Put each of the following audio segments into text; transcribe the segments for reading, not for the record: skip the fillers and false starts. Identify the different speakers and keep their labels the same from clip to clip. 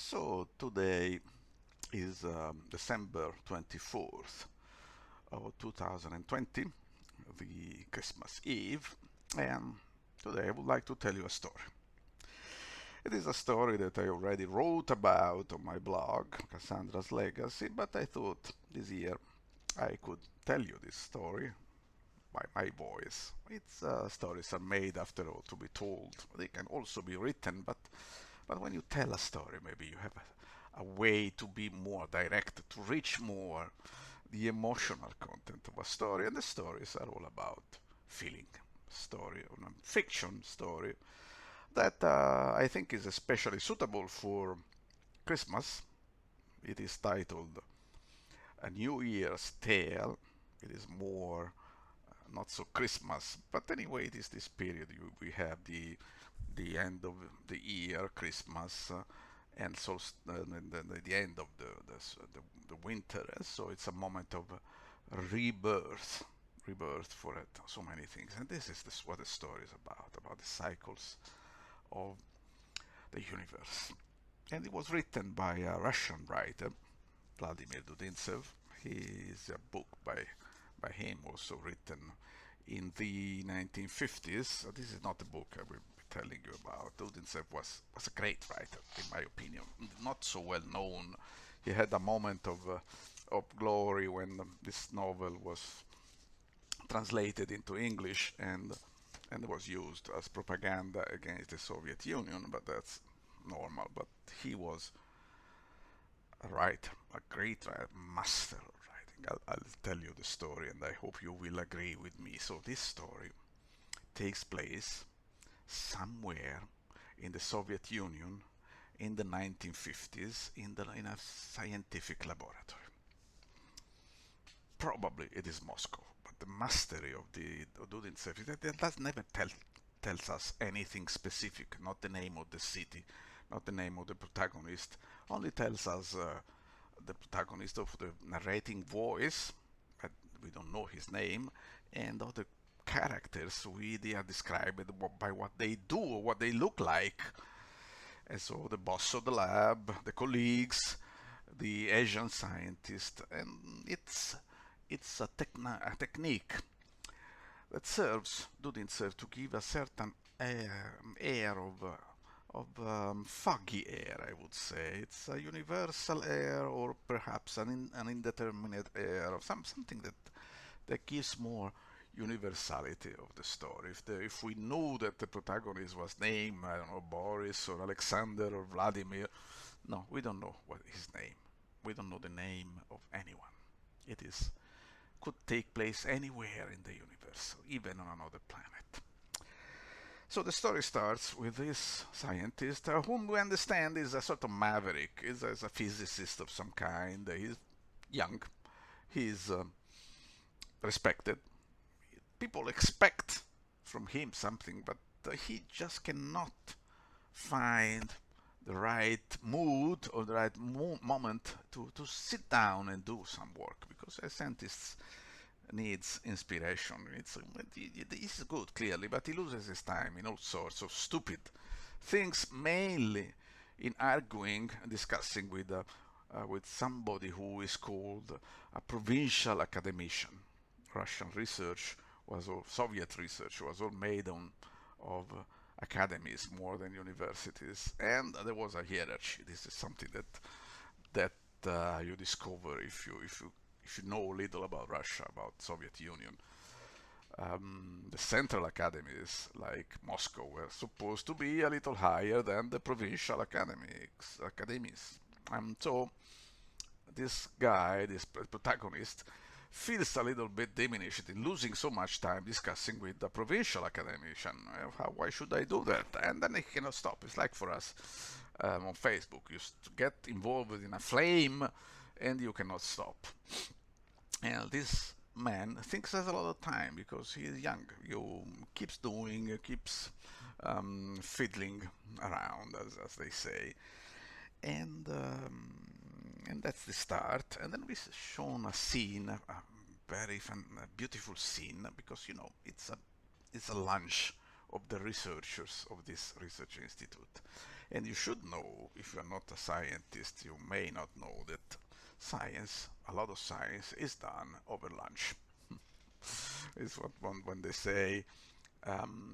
Speaker 1: So today is December 24th of 2020, the Christmas Eve, and today I would like to tell you a story. It is a story that I already wrote about on my blog, Cassandra's Legacy, but I thought this year I could tell you this story by my voice. Its stories are made, after all, to be told. They can also be written, but when you tell a story, maybe you have a way to be more direct, to reach more the emotional content of a story. And the stories are all about feeling. Story, a fiction story that I think is especially suitable for Christmas. It is titled A New Year's Tale. It is more not so Christmas, but anyway, it is this period we have the end of the year, Christmas, and so the end of the winter. So it's a moment of rebirth for it, so many things. And this is what the story is about the cycles of the universe. And it was written by a Russian writer, Vladimir Dudintsev. His book by him also written in the 1950s. This is not the book I will be telling you about. Dudintsev was a great writer, in my opinion. Not so well known. He had a moment of glory when this novel was translated into English and was used as propaganda against the Soviet Union, but that's normal. But he was a writer, a great writer, master of writing. I'll tell you the story, and I hope you will agree with me. So this story takes place somewhere in the Soviet Union in the 1950s in a scientific laboratory. Probably it is Moscow, but the mastery of the Dudintsev that does never tells us anything specific, not the name of the city, not the name of the protagonist, only tells us the protagonist of the narrating voice, but we don't know his name, and other characters they are described by what they do or what they look like. And so the boss of the lab, the colleagues, the Asian scientist, and it's a technique that serves, Dudintsev, to give a certain air of foggy air, I would say. It's a universal air, or perhaps an indeterminate air, of something that gives more universality of the story. If we know that the protagonist was named, I don't know, Boris or Alexander or Vladimir, no, we don't know what his name. We don't know the name of anyone. It could take place anywhere in the universe, even on another planet. So the story starts with this scientist, whom we understand is a sort of maverick, is a physicist of some kind. He's young, he's respected. People expect from him something, but he just cannot find the right mood or the right moment to sit down and do some work, because a scientist needs inspiration. He's good, clearly, but he loses his time in all sorts of stupid things, mainly in arguing and discussing with somebody who is called a provincial academician. Russian research Soviet research was all made of academies more than universities, and there was a hierarchy. This is something that you discover if you know little about Russia, about Soviet Union. The central academies, like Moscow, were supposed to be a little higher than the provincial academies. So this guy, this protagonist, feels a little bit diminished in losing so much time discussing with the provincial academician. Why should I do that? And then he cannot stop. It's like for us on Facebook. You get involved in a flame and you cannot stop. And this man thinks has a lot of time because he is young. You keeps fiddling around, as they say. And that's the start. And then we shown a scene, a very beautiful scene, because it's a lunch of the researchers of this research institute, And you should know, if you're not a scientist, you may not know that science, a lot of science, is done over lunch. It's what when they say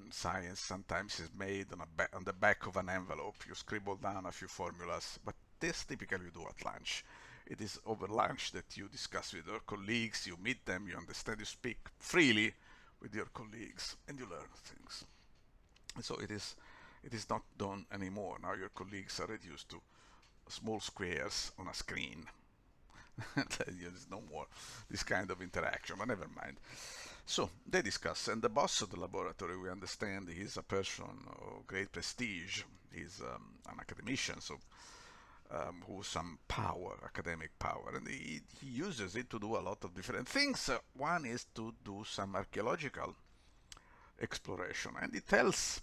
Speaker 1: science sometimes is made on the back of an envelope. You scribble down a few formulas, but this typically you do at lunch. It is over lunch that you discuss with your colleagues, you meet them, you understand, you speak freely with your colleagues, and you learn things. And so it is not done anymore. Now your colleagues are reduced to small squares on a screen. There's no more this kind of interaction, but never mind. So they discuss, and the boss of the laboratory, we understand, he's a person of great prestige. He's an academician, so who has some power, academic power, and he uses it to do a lot of different things. One is to do some archaeological exploration, and he tells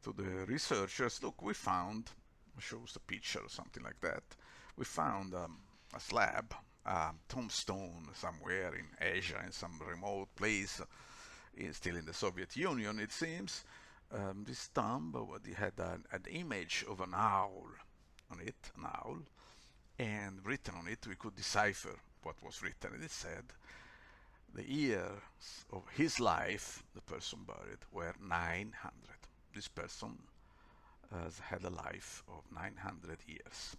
Speaker 1: to the researchers, look, we found, shows a picture or something like that, we found a slab, a tombstone somewhere in Asia, in some remote place, still in the Soviet Union, it seems. This tomb had an image of an owl on it, an owl, and written on it we could decipher what was written. And it said the years of his life, the person buried, were 900. This person has had a life of 900 years.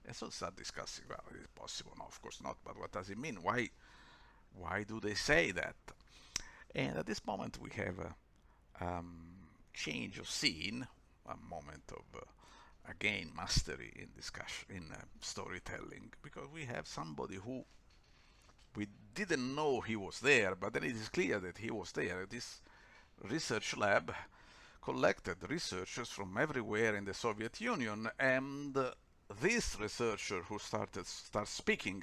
Speaker 1: And so start discussing, well, is it possible? No, of course not, but what does it mean? Why do they say that? And at this moment we have a change of scene, a moment of again mastery in discussion, in storytelling, because we have somebody who we didn't know he was there, but then it is clear that he was there. This research lab collected researchers from everywhere in the Soviet Union, and this researcher who starts speaking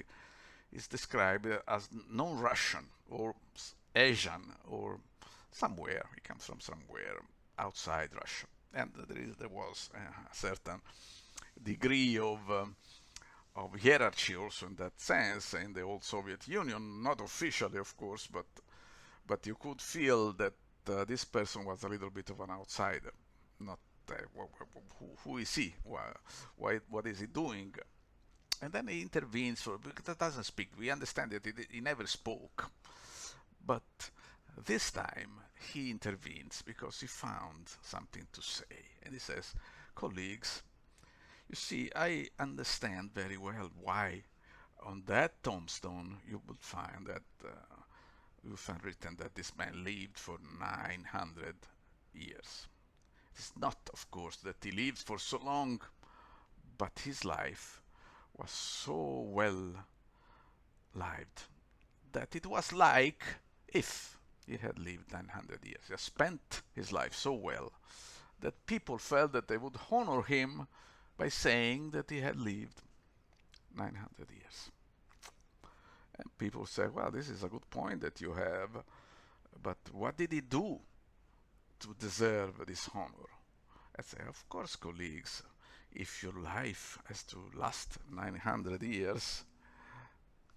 Speaker 1: is described as non-Russian or Asian or somewhere. He comes from somewhere outside Russia, and there was a certain degree of hierarchy also in that sense in the old Soviet Union, not officially, of course, but you could feel that this person was a little bit of an outsider. Not who is he? What is he doing? And then he intervenes because he doesn't speak. We understand that he never spoke, but this time he intervenes because he found something to say, and he says, "Colleagues, you see, I understand very well why on that tombstone you would find that you find written that this man lived for 900 years. It's not, of course, that he lived for so long, but his life was so well lived that it was like if he had lived 900 years. He spent his life so well that people felt that they would honor him by saying that he had lived 900 years. And people say, well, this is a good point that you have, but what did he do to deserve this honor? I say, of course, colleagues, if your life has to last 900 years,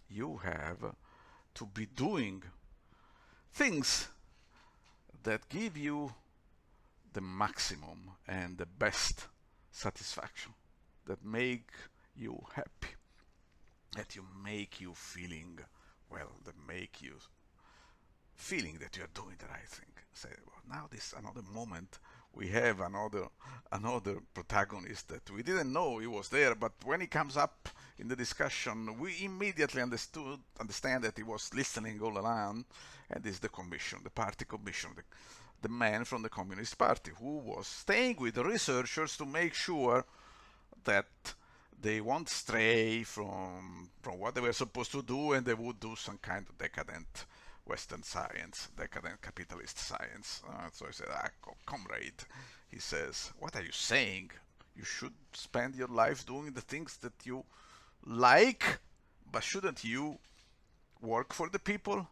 Speaker 1: you have to be doing things that give you the maximum and the best satisfaction, that make you happy, that you make you feeling well, that make you feeling that you are doing the right thing. Say, well, now this another moment we have another protagonist that we didn't know he was there, but when he comes up in the discussion, we immediately understand that he was listening all along, and this is the commission, the party commission, the man from the Communist Party who was staying with the researchers to make sure that they won't stray from what they were supposed to do, and they would do some kind of decadent Western science, decadent capitalist science. So I said, comrade, he says, what are you saying? You should spend your life doing the things that you like, but shouldn't you work for the people?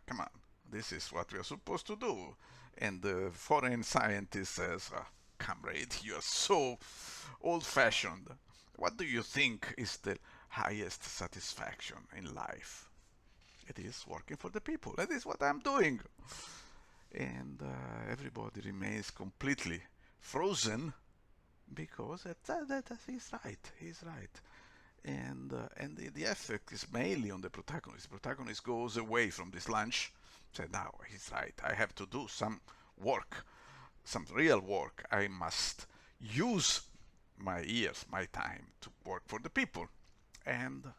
Speaker 1: Come on, this is what we are supposed to do. And the foreign scientist says, comrade, you are so old-fashioned. What do you think is the highest satisfaction in life? It is working for the people. That is what I'm doing. And everybody remains completely frozen because he's right. He's right. And the effect is mainly on the protagonist. The protagonist goes away from this lunch, said, "Now he's right. I have to do some work, some real work. I must use my years, my time to work for the people," and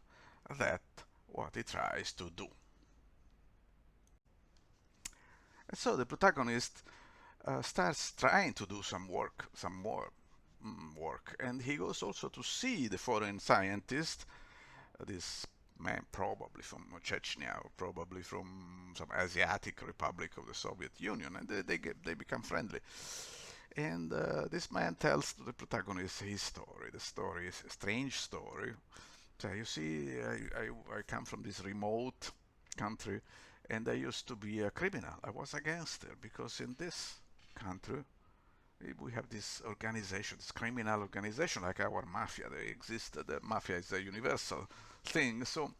Speaker 1: that what he tries to do. And so the protagonist starts trying to do some work, some more work, and he goes also to see the foreign scientist, this man probably from Chechnya or probably from some Asiatic republic of the Soviet Union, and they become friendly. And this man tells to the protagonist his story. The story is a strange story. So you see, I come from this remote country, and I used to be a criminal. I was a gangster because in this country we have this organization, this criminal organization, like our mafia. They exist. The mafia is a universal thing. So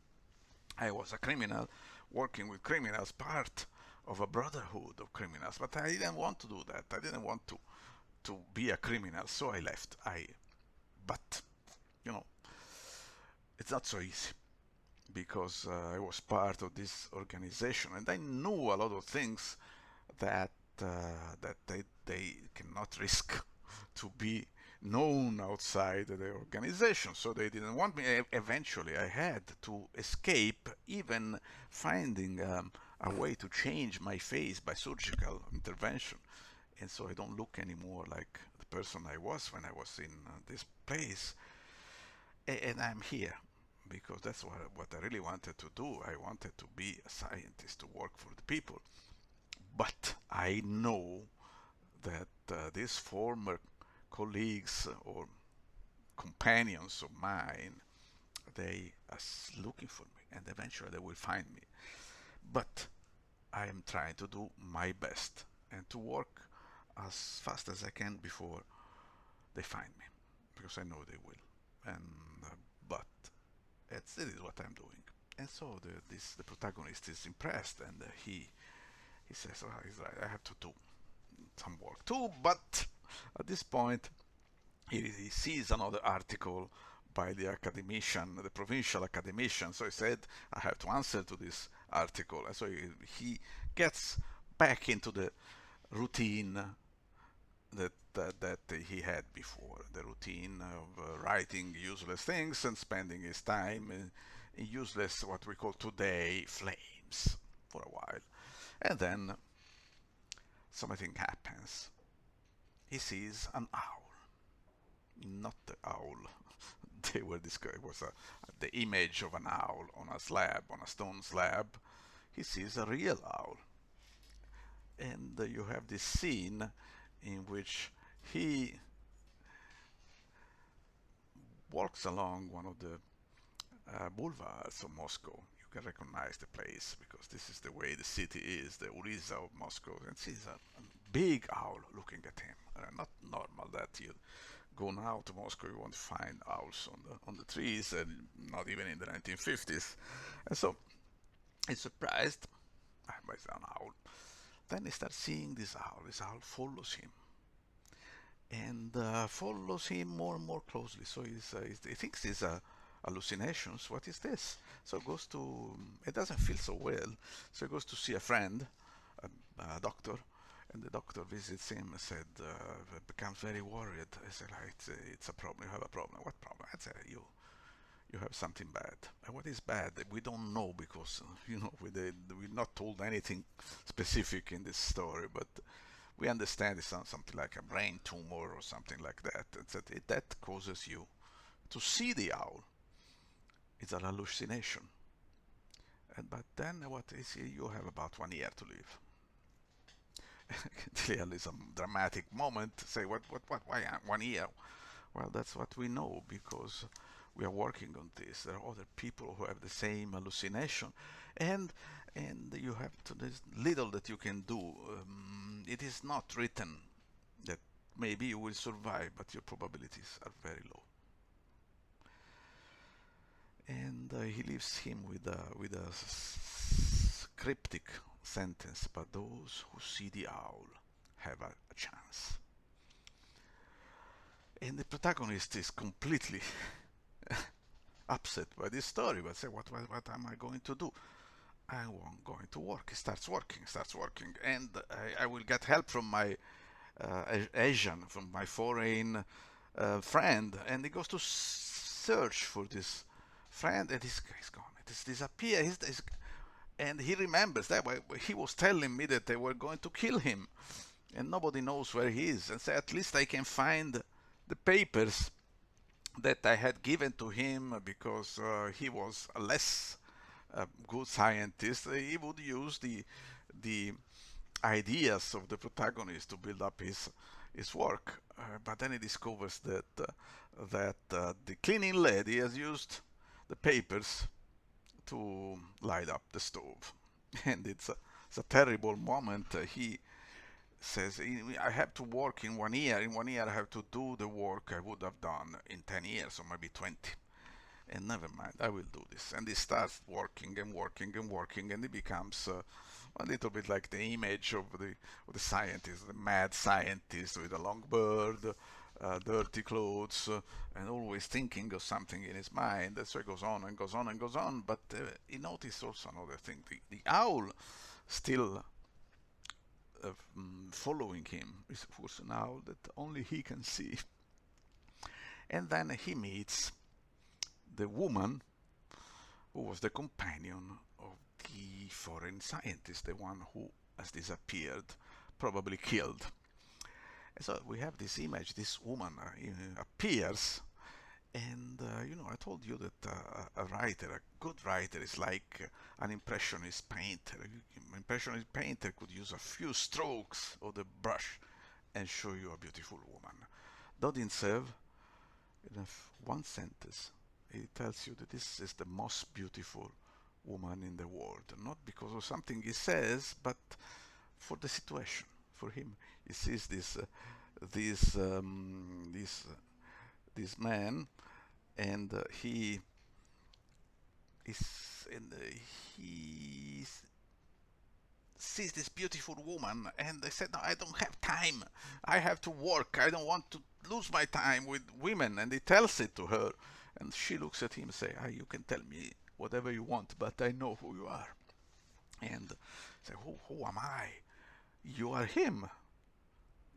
Speaker 1: I was a criminal, working with criminals, part of a brotherhood of criminals. But I didn't want to do that. I didn't want to be a criminal, so I left. But you know, it's not so easy because I was part of this organization and I knew a lot of things that that they cannot risk to be known outside the organization. So they didn't want me. Eventually, I had to escape, even finding a way to change my face by surgical intervention. And so I don't look anymore like the person I was when I was in this place. And I'm here because that's what I really wanted to do. I wanted to be a scientist, to work for the people. But I know that these former colleagues or companions of mine, they are looking for me and eventually they will find me. But I am trying to do my best and to work as fast as I can before they find me because I know they will. And but it is what I'm doing. And so the protagonist is impressed and he says, "Oh, he's right. I have to do some work too." But at this point, he sees another article by the academician, the provincial academician. So he said, "I have to answer to this article." And so he gets back into the routine that he had before, the routine of writing useless things and spending his time in useless, what we call today, flames for a while. And then something happens. He sees an owl, not the owl they were described. It was the image of an owl on a slab, on a stone slab. He sees a real owl, and you have this scene in which he walks along one of the boulevards of Moscow. You can recognize the place because this is the way the city is, the Uriza of Moscow, and sees a big owl looking at him. Not normal that you go now to Moscow, you won't find owls on the trees, and not even in the 1950s. And so he's surprised by an owl. Then he starts seeing this owl. This owl follows him and follows him more and more closely. So he thinks it's hallucinations. What is this? So goes to. It doesn't feel so well. So he goes to see a friend, a doctor, and the doctor visits him and said, becomes very worried. I said, it's a problem. You have a problem. What problem? I said, you have something bad. And what is bad? We don't know because we're not told anything specific in this story, but we understand it's something like a brain tumor or something like that. That causes you to see the owl. It's an hallucination. But then what is you have about 1 year to live. Clearly some dramatic moment. Say why 1 year? Well, that's what we know because we are working on this. There are other people who have the same hallucination, and you have to. There's little that you can do. It is not written that maybe you will survive, but your probabilities are very low. And he leaves him with a cryptic sentence, but those who see the owl have a chance. And the protagonist is completely upset by this story, but say, what am I going to do? I'm going to work. He starts working, and I will get help from my Asian, from my foreign friend, and he goes to search for this friend, and he's gone. He's disappeared. And he remembers that he was telling me that they were going to kill him, and nobody knows where he is. And say, at least I can find the papers that I had given to him because he was a less good scientist. He would use the ideas of the protagonist to build up his work. But then he discovers that the cleaning lady has used the papers to light up the stove, and it's a terrible moment. He says, I have to work in 1 year. In 1 year, I have to do the work I would have done in 10 years or maybe 20. And never mind, I will do this. And he starts working and working and working, and he becomes a little bit like the image of the scientist, the mad scientist with a long beard, dirty clothes, and always thinking of something in his mind. And so it goes on and goes on and goes on. But he noticed also another thing. The owl still following him is, of course, an owl that only he can see. And then he meets the woman who was the companion of the foreign scientist, the one who has disappeared, probably killed. And so we have this image, this woman appears, and I told you that a writer, a good writer, is like an impressionist painter. An impressionist painter could use a few strokes of the brush and show you a beautiful woman. Dodintsev, in one sentence, he tells you that this is the most beautiful woman in the world, not because of something he says, but for the situation. For him, he sees this man, and he sees this beautiful woman, and they said, no, I don't have time. I have to work. I don't want to lose my time with women. And he tells it to her, and she looks at him and say, you can tell me whatever you want, but I know who you are. And say, who am I? You are him.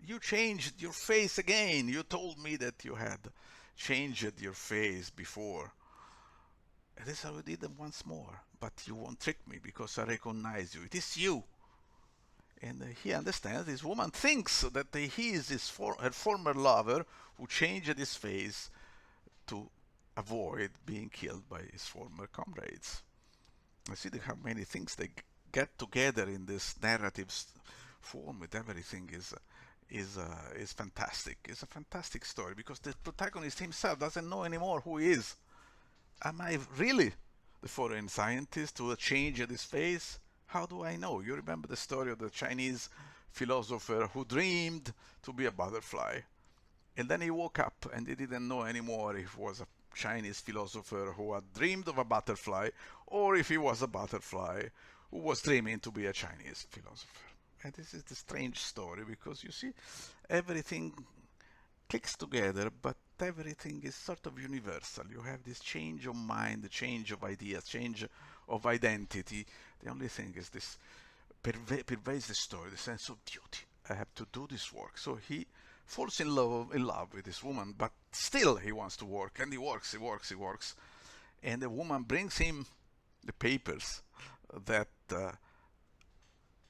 Speaker 1: You changed your face again. You told me that you had changed your face before. And this I did them once more, but you won't trick me because I recognize you. It is you. And he understands this woman thinks that he is her former lover who changed his face to avoid being killed by his former comrades. I see how many things they get together in this narrative form with everything is fantastic. It's a fantastic story because the protagonist himself doesn't know anymore who he is. Am I really the foreign scientist who changed his face? How do I know? You remember the story of the Chinese philosopher who dreamed to be a butterfly. And then he woke up and he didn't know anymore if he was a Chinese philosopher who had dreamed of a butterfly or if he was a butterfly who was dreaming to be a Chinese philosopher. And this is the strange story because you see, everything clicks together, but everything is sort of universal. You have this change of mind, the change of ideas, change of identity. The only thing is this pervades the story, the sense of duty. I have to do this work. So he falls in love with this woman, but still he wants to work, and he works. And the woman brings him the papers that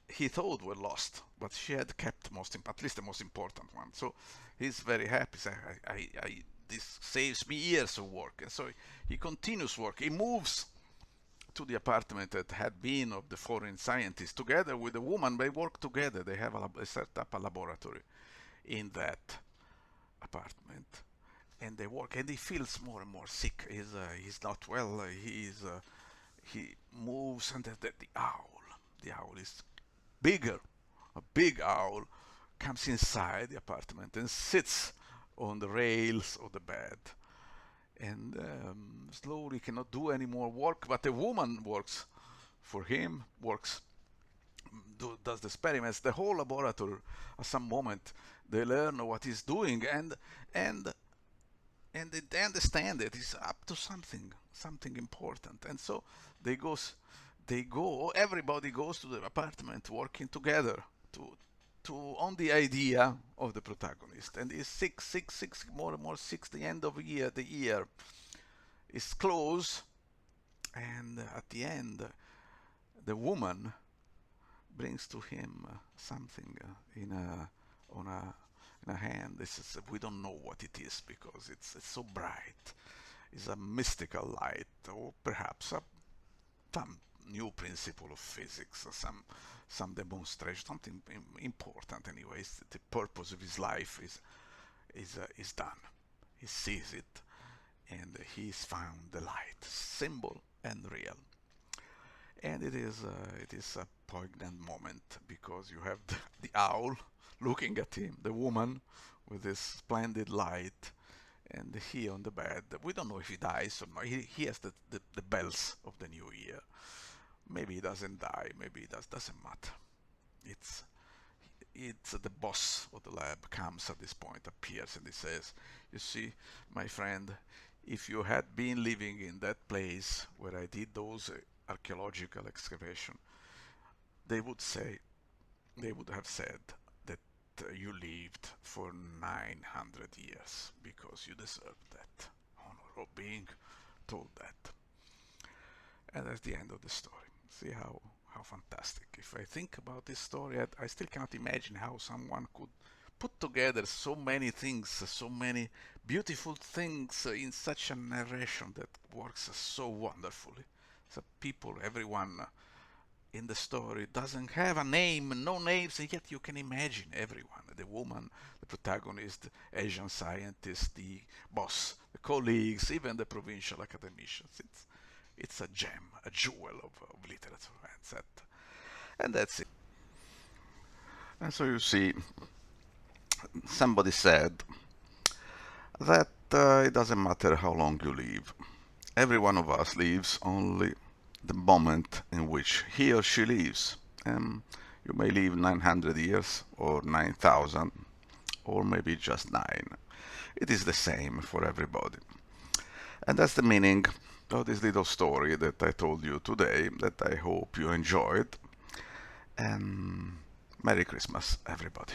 Speaker 1: he thought were lost, but she had kept at least the most important one. So he's very happy. This saves me years of work. And so he continues work. He moves to the apartment that had been of the foreign scientist. Together with the woman, they work together. They set up a laboratory in that apartment. And they work, and he feels more and more sick. He's not well. He moves, and the owl is bigger. A big owl comes inside the apartment and sits on the rails of the bed. And slowly cannot do any more work, but the woman works for him, does the experiments. The whole laboratory, at some moment, they learn what he's doing, and and they understand that it's up to something important, and so they goes they go everybody goes to the apartment working together to on the idea of the protagonist. And it's six more and more six. The end of the year is close, and at the end the woman brings to him something in a on a hand. This is, we don't know what it is because it's so bright. It's a mystical light, or perhaps some new principle of physics, or some demonstration, something important. Anyways, the purpose of his life is done. He sees it, and he's found the light, symbol and real. And it is a poignant moment because you have the owl looking at him, the woman with this splendid light, and he on the bed. We don't know if he dies or not. He has the bells of the new year. Maybe he doesn't die, maybe it doesn't matter. It's the boss of the lab comes at this point, appears, and he says, you see, my friend, if you had been living in that place where I did those archaeological excavation, they would have said that you lived for 900 years because you deserved that honor of being told that. And that's the end of the story. See how fantastic. If I think about this story, I still cannot imagine how someone could put together so many things, so many beautiful things in such a narration that works so wonderfully. So people, everyone in the story doesn't have a name, no names, and yet you can imagine everyone. The woman, the protagonist, the Asian scientist, the boss, the colleagues, even the provincial academicians. It's a gem, a jewel of literature, and that's it. And so you see, somebody said that it doesn't matter how long you live. Every one of us lives only the moment in which he or she lives. You may live 900 years or 9,000 or maybe just 9. It is the same for everybody. And that's the meaning of this little story that I told you today, that I hope you enjoyed. And Merry Christmas, everybody.